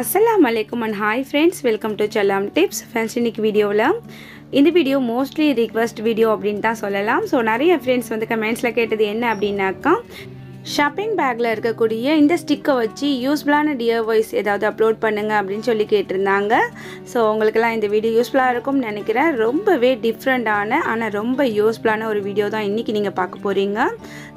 Assalamualaikum and hi friends, welcome to Challam Tips. Friends, இன்னைக்கு வீடியோல இந்த வீடியோ மோஸ்ட்லி ரிக்வெஸ்ட் வீடியோ அப்படினு தான் சொல்லலாம். சோ நிறைய फ्रेंड्स வந்து கமெண்ட்ஸ்ல கேட்டது என்ன அப்படினாக்கா ஷாப்பிங் பேக்ல இருக்கக்கூடிய இந்த ஸ்டிக்கை வச்சு யூஸ்ஃபுல்லான டிஐவைஸ் ஏதாவது அப்லோட் பண்ணுங்க அப்படினு சொல்லி கேட்டிருந்தாங்க. சோ உங்களுக்கெல்லாம் இந்த வீடியோ யூஸ்ஃபுல்லா இருக்கும்னு நினைக்கிறேன். ரொம்பவே டிஃபரண்டான ஆனா ரொம்ப யூஸ்ஃபுல்லான ஒரு வீடியோ தான் இன்னைக்கு நீங்க பார்க்க போறீங்க.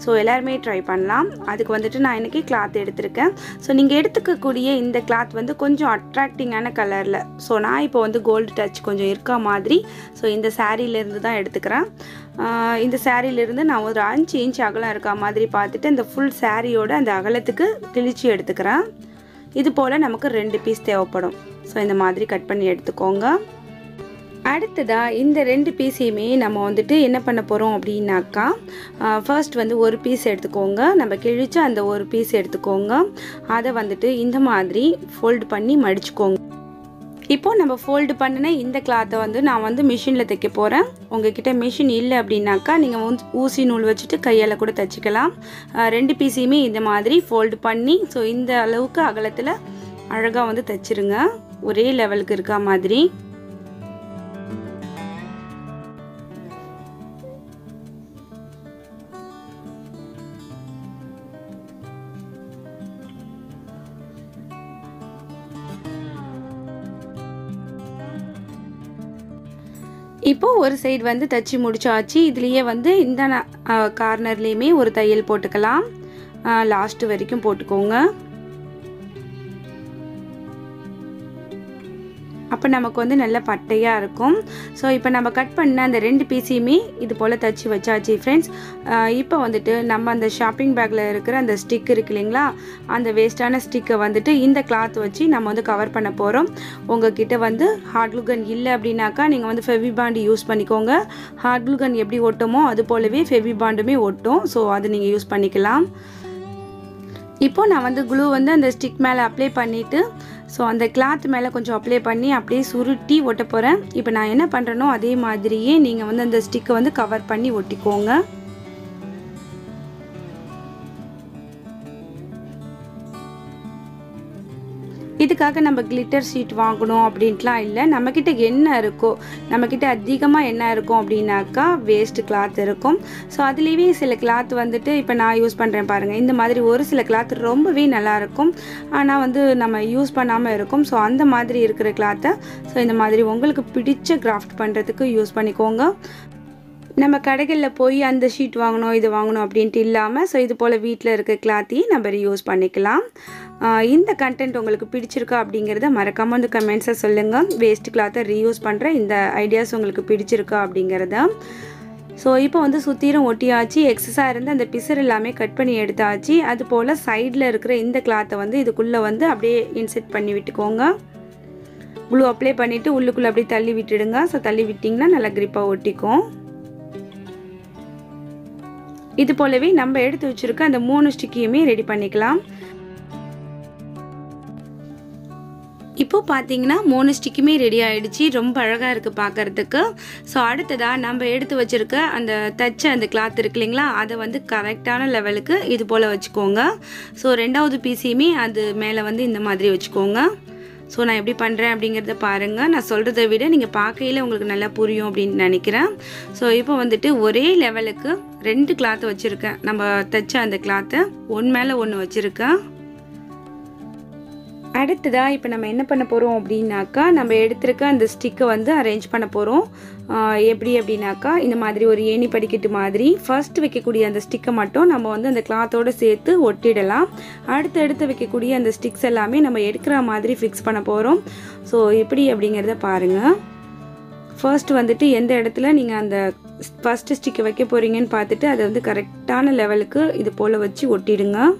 சோ எல்லாரும் ட்ரை பண்ணலாம். அதுக்கு வந்துட்டு நான் இன்னைக்கு கிளாத் எடுத்துர்க்கேன். சோ நீங்க எடுத்துக்கக்கூடிய இந்த கிளாத் வந்து கொஞ்சம் அட்ராக்டிவான கலர்ல. சோ நான் இப்போ வந்து கோல்ட் டச் கொஞ்சம் இருக்க மாதிரி சோ இந்த சாரியில இருந்து தான் எடுத்துக்கறேன். இந்த சாரியில இருந்து நான் ஒரு 5 இன்ச் அகலம் இருக்க மாதிரி பார்த்துட்டு இந்த ஃபுல் சாரியோட அந்த அகலத்துக்கு கிழிச்சி எடுத்துக்கறேன். இது போல நமக்கு 2 பீஸ் தேவைப்படும். சோ இந்த மாதிரி கட் பண்ணி எடுத்துக்கோங்க. அடுத்ததா இந்த 2 பீஸையுமே நம்ம வந்துட்டு என்ன பண்ண போறோம் அப்படினாக்கா ஃபர்ஸ்ட் வந்து ஒரு பீஸ் எடுத்துக்கோங்க. நம்ம கிழிச்ச அந்த ஒரு பீஸ் எடுத்துக்கோங்க. அதை வந்துட்டு இந்த மாதிரி ஃபோல்ட் பண்ணி மடிச்சுக்கோங்க. இப்போ நம்ம ஃபோல்ட் பண்ணின இந்த கிளாத்தை வந்து நான் வந்து மிஷினில் தைக்க போகிறேன். உங்ககிட்ட மிஷின் இல்லை அப்படின்னாக்கா நீங்கள் ஊசி நூல் வச்சுட்டு கையால் கூட தைச்சிக்கலாம். 2 பீஸையுமே இந்த மாதிரி ஃபோல்டு பண்ணி ஸோ இந்த அளவுக்கு அகலத்தில் அழகாக வந்து தைச்சிருங்க. ஒரே லெவலுக்கு இருக்கா மாதிரி. இப்போ ஒரு சைடு வந்து தச்சி முடிச்சாச்சு. இதுலயே வந்து இந்த கார்னர்லயுமே ஒரு தையல் போட்டுக்கலாம். லாஸ்ட் வரைக்கும் போட்டுக்கோங்க. அப்ப நமக்கு வந்து நல்ல பட்டையா இருக்கும். சோ இப்போ நம்ம கட் பண்ண அந்த 2 பீஸையுமே இது போல தச்சி வச்சாச்சு फ्रेंड्स. இப்போ வந்துட்டு நம்ம அந்த ஷாப்பிங் பேக்ல இருக்கிற அந்த ஸ்டிக் இருக்கு இல்லீங்களா, அந்த வேஸ்டான ஸ்டிக்கை வந்துட்டு இந்த கிளாத் வச்சு நம்ம வந்து கவர் பண்ண போறோம். உங்ககிட்ட வந்து ஹார்ட் க்ளூ கன் இல்ல அப்படினாக்கா நீங்க வந்து ஃபெவி பாண்ட் யூஸ் பண்ணிக்கோங்க. ஹார்ட் க்ளூ கன் எப்படி ஒட்டுமோ அது போலவே ஃபெவி பாண்டுமே ஒட்டும். சோ அது நீங்க யூஸ் பண்ணிக்கலாம். இப்போ நான் வந்து க்ளூ வந்து அந்த ஸ்டிக் மேல அப்ளை பண்ணிட்டு ஸோ அந்த கிளாத் மேலே கொஞ்சம் அப்ளை பண்ணி அப்படியே சுருட்டி ஒட்ட போகிறேன். இப்போ நான் என்ன பண்ணுறேனோ அதே மாதிரியே நீங்கள் வந்து அந்த ஸ்டிக்கை வந்து கவர் பண்ணி ஒட்டிக்கோங்க. இதுக்காக நம்ம கிளிட்டர் ஷீட் வாங்கணும் அப்படின்ட்டுலாம் இல்லை. நம்மக்கிட்ட என்ன இருக்கோ, நம்மக்கிட்ட அதிகமாக என்ன இருக்கும் அப்படின்னாக்கா வேஸ்ட் கிளாத் இருக்கும். ஸோ அதுலேயே சில கிளாத் வந்துட்டு இப்போ நான் யூஸ் பண்ணுறேன் பாருங்கள். இந்த மாதிரி ஒரு சில கிளாத் ரொம்பவே நல்லாயிருக்கும், ஆனால் வந்து நம்ம யூஸ் பண்ணாமல் இருக்கும். ஸோ அந்த மாதிரி இருக்கிற கிளாத்தை ஸோ இந்த மாதிரி உங்களுக்கு பிடிச்ச கிராஃப்ட் பண்ணுறதுக்கு யூஸ் பண்ணிக்கோங்க. நம்ம கடைகளில் போய் அந்த ஷீட் வாங்கணும் இது வாங்கணும் அப்படின்ட்டு இல்லாமல் ஸோ இது போல் வீட்டில் இருக்க கிளாத்தையும் நம்ம யூஸ் பண்ணிக்கலாம். இந்த கண்டென்ட் உங்களுக்கு பிடிச்சிருக்கா அப்படிங்கிறத மறக்காமல் வந்து கமெண்ட்ஸை சொல்லுங்கள். வேஸ்ட் கிளாத்தை ரீயூஸ் பண்ணுற இந்த ஐடியாஸ் உங்களுக்கு பிடிச்சிருக்கா அப்படிங்கிறத. ஸோ இப்போ வந்து சுற்றிலும் ஒட்டியாச்சு. எக்ஸஸாக இருந்து அந்த பிசர் எல்லாமே கட் பண்ணி எடுத்தாச்சு. அது போல் சைடில் இருக்கிற இந்த கிளாத்தை வந்து இதுக்குள்ளே வந்து அப்படியே இன்செர்ட் பண்ணி விட்டுக்கோங்க. க்ளூ அப்ளை பண்ணிவிட்டு உள்ளுக்குள்ளே அப்படியே தள்ளி விட்டுடுங்க. ஸோ தள்ளி விட்டிங்கன்னா நல்லா கிரிப்பாக ஒட்டிக்கும். இது போலவே நம்ம எடுத்து வச்சிருக்க அந்த 3 ஸ்டிக்கையுமே ரெடி பண்ணிக்கலாம். இப்போ பார்த்தீங்கன்னா 3 ஸ்டிக்குமே ரெடி ஆயிடுச்சு. ரொம்ப அழகாக இருக்குது பார்க்கறதுக்கு. ஸோ அடுத்ததாக நம்ம எடுத்து வச்சிருக்க அந்த தச்ச அந்த கிளாத் இருக்கு இல்லைங்களா, அதை வந்து கரெக்டான லெவலுக்கு இது போல் வச்சுக்கோங்க. ஸோ 2வது பீஸையுமே அது மேலே வந்து இந்த மாதிரி வச்சுக்கோங்க. ஸோ நான் எப்படி பண்ணுறேன் அப்படிங்கிறத பாருங்கள். நான் சொல்கிறத விட நீங்கள் பார்க்கையில் உங்களுக்கு நல்லா புரியும் அப்படின்னு நினைக்கிறேன். ஸோ இப்போ வந்துட்டு ஒரே லெவலுக்கு 2 கிளாத் வச்சுருக்கேன். நம்ம தைச்ச அந்த கிளாத்தை ஒன்று மேலே ஒன்று வச்சுருக்கேன். அடுத்ததாக இப்போ நம்ம என்ன பண்ண போகிறோம் அப்படின்னாக்கா நம்ம எடுத்துருக்க அந்த ஸ்டிக்கை வந்து அரேஞ்ச் பண்ண போகிறோம். எப்படி அப்படின்னாக்கா இந்த மாதிரி ஒரு ஏணி படிக்கட்டு மாதிரி ஃபர்ஸ்ட் வைக்கக்கூடிய அந்த ஸ்டிக்கை மட்டும் நம்ம வந்து அந்த கிளாத்தோடு சேர்த்து ஒட்டிடலாம். அடுத்து வைக்கக்கூடிய அந்த ஸ்டிக்ஸ் எல்லாமே நம்ம எடுக்கிற மாதிரி ஃபிக்ஸ் பண்ண போகிறோம். ஸோ எப்படி அப்படிங்கிறத பாருங்கள். ஃபர்ஸ்ட் வந்துட்டு எந்த இடத்துல நீங்கள் அந்த ஃபர்ஸ்ட் ஸ்டிக்கை வைக்க போகிறீங்கன்னு பார்த்துட்டு அதை வந்து கரெக்டான லெவலுக்கு இது போல் வச்சு ஒட்டிடுங்க.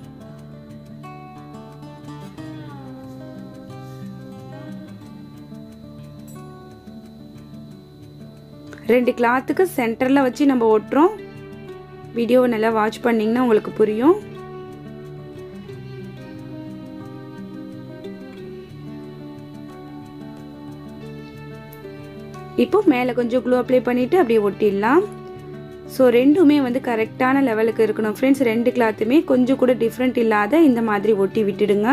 ரெண்டு கிளாத்துக்கு சென்டரில் வச்சு நம்ம ஒட்டுறோம். வீடியோவை நல்லா வாட்ச் பண்ணிங்கன்னா உங்களுக்கு புரியும். இப்போ மேலே கொஞ்சம் க்ளூ அப்ளை பண்ணிவிட்டு அப்படியே ஒட்டிடலாம். ஸோ ரெண்டுமே வந்து கரெக்டான லெவலுக்கு இருக்கணும் ஃப்ரெண்ட்ஸ். 2 கிளாத்துமே கொஞ்சம் கூட டிஃப்ரெண்ட் இல்லாத இந்த மாதிரி ஒட்டி விட்டுடுங்க.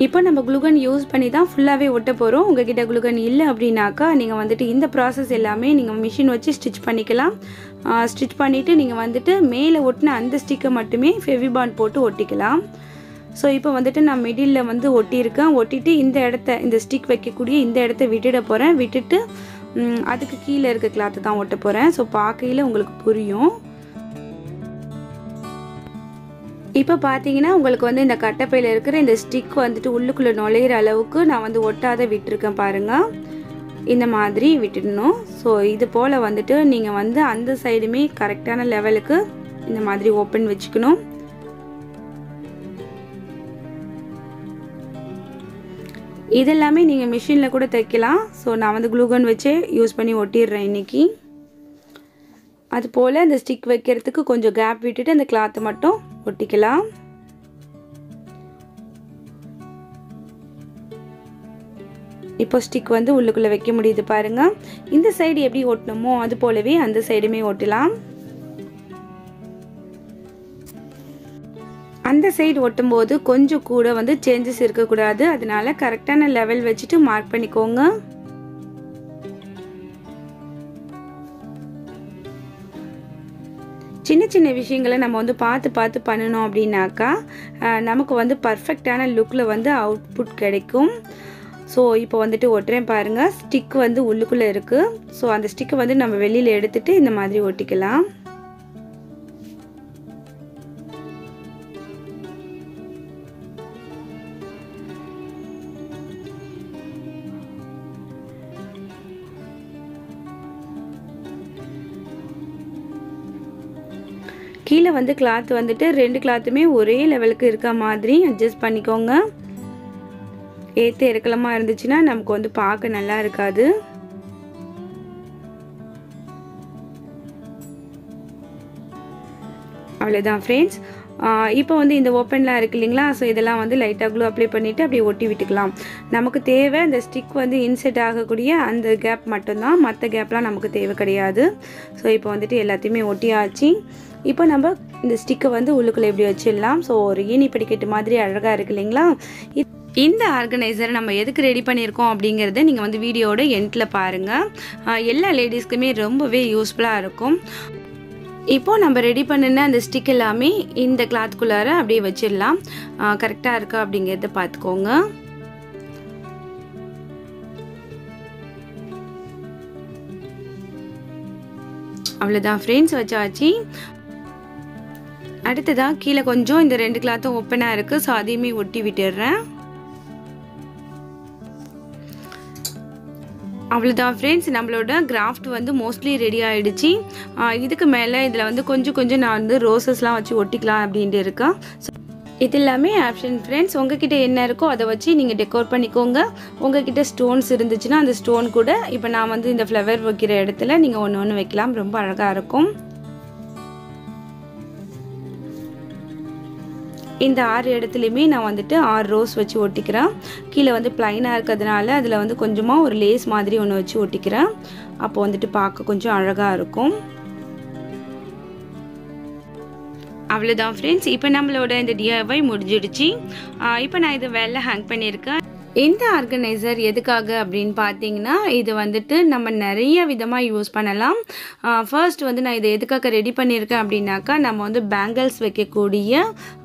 இப்போ நம்ம க்ளூகன் யூஸ் பண்ணி தான் ஃபுல்லாகவே ஒட்ட போகிறோம். உங்ககிட்ட க்ளூகன் இல்லை அப்படின்னாக்கா நீங்கள் வந்துட்டு இந்த ப்ராசஸ் எல்லாமே நீங்கள் மிஷின் வச்சு ஸ்டிச் பண்ணிக்கலாம். ஸ்டிச் பண்ணிவிட்டு நீங்கள் வந்துட்டு மேலே ஒட்டின அந்த ஸ்டிக்கை மட்டுமே ஃபெவிபாண்ட் போட்டு ஒட்டிக்கலாம். ஸோ இப்போ வந்துட்டு நான் மிடில் வந்து ஒட்டியிருக்கேன். ஒட்டிட்டு இந்த ஸ்டிக் வைக்கக்கூடிய இந்த இடத்த விட்டுட போகிறேன். விட்டுட்டு அதுக்கு கீழே இருக்க கிளாத்தை தான் ஒட்ட போகிறேன். ஸோ பார்க்கையில் உங்களுக்கு புரியும். இப்போ பார்த்தீங்கன்னா உங்களுக்கு வந்து இந்த கட்டைப்பையில் இருக்கிற இந்த ஸ்டிக் வந்துட்டு உள்ளுக்குள்ளே நுழையிற அளவுக்கு நான் வந்து ஒட்டாத விட்டுருக்கேன் பாருங்கள். இந்த மாதிரி விட்டுடணும். ஸோ இது போல் வந்துட்டு நீங்கள் வந்து அந்த சைடுமே கரெக்டான லெவலுக்கு இந்த மாதிரி ஓப்பன் வச்சுக்கணும். இதெல்லாமே நீங்கள் மிஷினில் கூட தைக்கலாம். ஸோ நான் வந்து க்ளூகன் வச்சே யூஸ் பண்ணி ஒட்டிடுறேன் இன்றைக்கி. அதுபோல் இந்த ஸ்டிக் வைக்கிறதுக்கு கொஞ்சம் கேப் விட்டுட்டு அந்த கிளாத்தை மட்டும் ஒட்டிக்கலாம். இப்போ ஸ்டிக் வந்து உள்ளுக்குள்ளே வைக்க முடியுது பாருங்கள். இந்த சைடு எப்படி ஒட்டணுமோ அது போலவே அந்த சைடுமே ஒட்டலாம். அந்த சைடு ஒட்டும்போது கொஞ்சம் கூட வந்து சேஞ்சஸ் இருக்கக்கூடாது. அதனால கரெக்டான லெவல் வச்சுட்டு மார்க் பண்ணிக்கோங்க. சின்ன சின்ன விஷயங்களை நம்ம வந்து பார்த்து பண்ணணும் அப்படின்னாக்கா நமக்கு வந்து பர்ஃபெக்டான லுக்கில் வந்து அவுட்புட் கிடைக்கும். ஸோ இப்போ வந்துட்டு ஒட்டுறேன் பாருங்கள். ஸ்டிக் வந்து உள்ளுக்குள்ளே இருக்குது. ஸோ அந்த ஸ்டிக்கை வந்து நம்ம வெளியில் எடுத்துகிட்டு இந்த மாதிரி ஒட்டிக்கலாம். கீழே வந்து கிளாத் வந்துட்டு 2 கிளாத்துமே ஒரே லெவலுக்கு இருக்க மாதிரி அட்ஜஸ்ட் பண்ணிக்கோங்க. ஏற்ற இறக்கலமாக இருந்துச்சுன்னா நமக்கு வந்து பார்க்க நல்லா இருக்காது. அவ்வளோதான் ஃப்ரெண்ட்ஸ். இப்போ வந்து இந்த ஓப்பன்லாம் இருக்குது இல்லைங்களா? ஸோ இதெல்லாம் வந்து லைட்டாக க்ளூ அப்ளை பண்ணிவிட்டு அப்படியே ஒட்டி விட்டுக்கலாம். நமக்கு தேவை அந்த ஸ்டிக் வந்து இன்செட் ஆகக்கூடிய அந்த கேப் மட்டும்தான். மற்ற கேப்லாம் நமக்கு தேவை கிடையாது. ஸோ இப்போ வந்துட்டு எல்லாத்தையுமே ஒட்டியாச்சு. இப்போ நம்ம இந்த ஸ்டிக்கை வந்து உள்ளுக்குள்ளே எப்படி வச்சிடலாம். ஸோ ஒரு ஏணி படிக்கட்டு மாதிரி அழகாக இருக்குது இல்லைங்களா? இந்த ஆர்கனைசரை நம்ம எதுக்கு ரெடி பண்ணியிருக்கோம் அப்படிங்கிறத நீங்கள் வந்து வீடியோட எண்டில் பாருங்கள். எல்லா லேடிஸ்க்குமே ரொம்பவே யூஸ்ஃபுல்லாக இருக்கும். இப்போது நம்ம ரெடி பண்ணின அந்த ஸ்டிக் எல்லாமே இந்த கிளாத்துக்குள்ளார அப்படியே வச்சிடலாம். கரெக்டாக இருக்கா அப்படிங்கிறத பார்த்துக்கோங்க. அவ்வளோதான் ஃப்ரெண்ட்ஸ், வச்சாச்சு. அடுத்ததாக கீழே கொஞ்சம் இந்த 2 கிளாத்தும் ஓப்பனாக இருக்குது. ஸோ அதையுமே ஒட்டி விட்டுடுறேன். அவ்வளோதான் ஃப்ரெண்ட்ஸ், நம்மளோட கிராஃப்ட் வந்து மோஸ்ட்லி ரெடி ஆகிடுச்சு. இதுக்கு மேலே இதில் வந்து கொஞ்சம் நான் வந்து ரோசஸ்லாம் வச்சு ஒட்டிக்கலாம் அப்படின்ட்டு இருக்கேன். ஸோ இது எல்லாமே ஆப்ஷன் ஃப்ரெண்ட்ஸ். உங்ககிட்ட என்ன இருக்கோ அதை வச்சு நீங்கள் டெக்கோர் பண்ணிக்கோங்க. உங்ககிட்ட ஸ்டோன்ஸ் இருந்துச்சுன்னா அந்த ஸ்டோன் கூட இப்போ நான் வந்து இந்த ஃப்ளவர் வைக்கிற இடத்துல நீங்கள் ஒன்று வைக்கலாம். ரொம்ப அழகாக இருக்கும். இந்த 6 இடத்துலையுமே நான் வந்துட்டு 6 ரோஸ் வச்சு ஒட்டிக்கிறேன். கீழே வந்து ப்ளைனாக இருக்கிறதுனால அதில் வந்து கொஞ்சமாக ஒரு லேஸ் மாதிரி ஒன்று வச்சு ஒட்டிக்கிறேன். அப்போ வந்துட்டு பார்க்க கொஞ்சம் அழகாக இருக்கும். அவ்வளோதான் ஃப்ரெண்ட்ஸ், இப்போ நம்மளோட இந்த DIY முடிஞ்சிடுச்சு. இப்போ நான் இது வெளில ஹேங் பண்ணியிருக்கேன். இந்த ஆர்கனைசர் எதுக்காக அப்படின்னு பார்த்தீங்கன்னா, இது வந்துட்டு நம்ம நிறைய விதமாக யூஸ் பண்ணலாம். ஃபர்ஸ்ட் வந்து நான் இதை எதுக்காக ரெடி பண்ணியிருக்கேன் அப்படின்னாக்கா, நம்ம வந்து பேங்கிள்ஸ் வைக்கக்கூடிய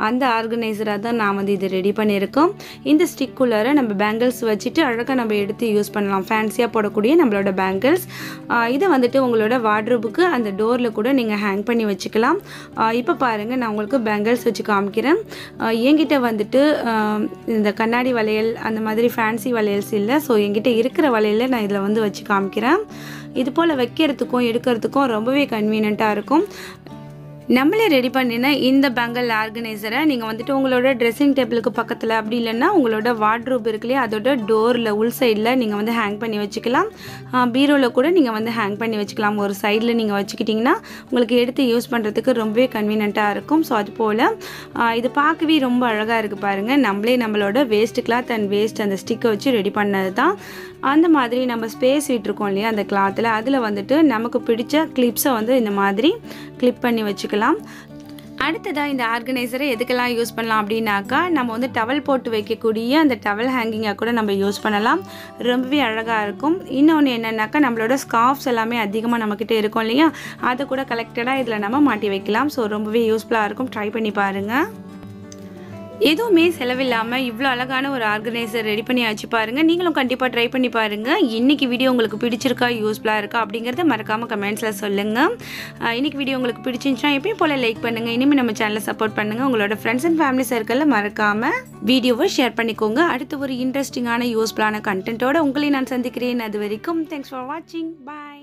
அந்த ஆர்கனைசராக தான் நான் வந்து இது ரெடி பண்ணியிருக்கோம். இந்த ஸ்டிக்குள்ளார நம்ம பேங்கிள்ஸ் வச்சுட்டு அழகாக நம்ம எடுத்து யூஸ் பண்ணலாம். ஃபேன்சியாக போடக்கூடிய நம்மளோட பேங்கிள்ஸ். இதை வந்துட்டு உங்களோட வார்ட்ரோபுக்கு அந்த டோரில் கூட நீங்கள் ஹேங் பண்ணி வச்சுக்கலாம். இப்போ பாருங்கள், நான் உங்களுக்கு பேங்கிள்ஸ் வச்சு காமிக்கிறேன். என்கிட்ட வந்துட்டு இந்த கண்ணாடி வளையல் அந்த மாதிரி ஃபேன்சி வளையல்ஸ் இல்லை. ஸோ என்கிட்ட இருக்கிற வளையலில் நான் இதில் வந்து வச்சு காமிக்கிறேன். இது போல் வைக்கிறதுக்கும் எடுக்கிறதுக்கும் ரொம்பவே கன்வீனியண்ட்டாக இருக்கும். நம்மளே ரெடி பண்ணின இந்த பேங்கிள் ஆர்கனைசரை நீங்கள் வந்துட்டு உங்களோட ட்ரெஸ்ஸிங் டேபிளுக்கு பக்கத்தில், அப்படி இல்லைன்னா உங்களோட வார்ட்ரோப் இருக்குல்லையே அதோட டோரில் உள் சைடில் நீங்கள் வந்து ஹேங் பண்ணி வச்சுக்கலாம். பீரோவில் கூட நீங்கள் வந்து ஹேங் பண்ணி வச்சுக்கலாம். ஒரு சைடில் நீங்கள் வச்சுக்கிட்டிங்கன்னா உங்களுக்கு எடுத்து யூஸ் பண்ணுறதுக்கு ரொம்பவே கன்வீனியண்ட்டாக இருக்கும். ஸோ அது போல் இது பார்க்கவே ரொம்ப அழகாக இருக்குது பாருங்கள். நம்மளோட வேஸ்ட் கிளாத் அண்ட் வேஸ்ட் அந்த ஸ்டிக்கை வச்சு ரெடி பண்ணது தான். அந்த மாதிரி நம்ம ஸ்பேஸ் விட்டுருக்கோம் இல்லையா அந்த கிளாத்தில், அதில் வந்துட்டு நமக்கு பிடிச்ச கிளிப்ஸை வந்து இந்த மாதிரி கிளிப் பண்ணி வச்சுக்கலாம். அடுத்ததாக இந்த ஆர்கனைசரை எதுக்கெல்லாம் யூஸ் பண்ணலாம் அப்படின்னாக்கா நம்ம வந்து டவல் போட்டு வைக்கக்கூடிய அந்த டவல் ஹேங்கிங்கை கூட நம்ம யூஸ் பண்ணலாம். ரொம்பவே அழகாக இருக்கும். இன்னொன்று என்னென்னாக்கா நம்மளோட ஸ்கார்ஃப்ஸ் எல்லாமே அதிகமாக நம்மக்கிட்ட இருக்கும் இல்லையா, அதை கூட கலெக்டடாக இதில் நம்ம மாட்டி வைக்கலாம். ஸோ ரொம்பவே யூஸ்ஃபுல்லாக இருக்கும். ட்ரை பண்ணி பாருங்கள். எதுவுமே செலவில்லாமல் இவ்வளோ அழகான ஒரு ஆர்கனைசர் ரெடி பண்ணி வச்சு பாருங்கள். நீங்களும் கண்டிப்பாக ட்ரை பண்ணி பாருங்கள். இன்றைக்கி வீடியோ உங்களுக்கு பிடிச்சிருக்கா, யூஸ்ஃபுல்லாக இருக்கா அப்படிங்கிறத மறக்காமல் கமெண்ட்ஸில் சொல்லுங்கள். இன்றைக்கி வீடியோ உங்களுக்கு பிடிச்சிருந்துச்சுன்னா எப்பயும் போல் லைக் பண்ணுங்கள். இனிமேல் நம்ம சேனலை சப்போர்ட் பண்ணுங்கள். உங்களோட ஃப்ரெண்ட்ஸ் அண்ட் ஃபேமிலி சர்க்கிளில் மறக்காமல் வீடியோவை ஷேர் பண்ணிக்கோங்க. அடுத்து ஒரு இன்ட்ரெஸ்டிங்கான யூஸ்ஃபுல்லான கண்டென்ட்டோட உங்களை நான் சந்திக்கிறேன். அது வரைக்கும் தேங்க்ஸ் ஃபார் வாட்சிங். பாய்.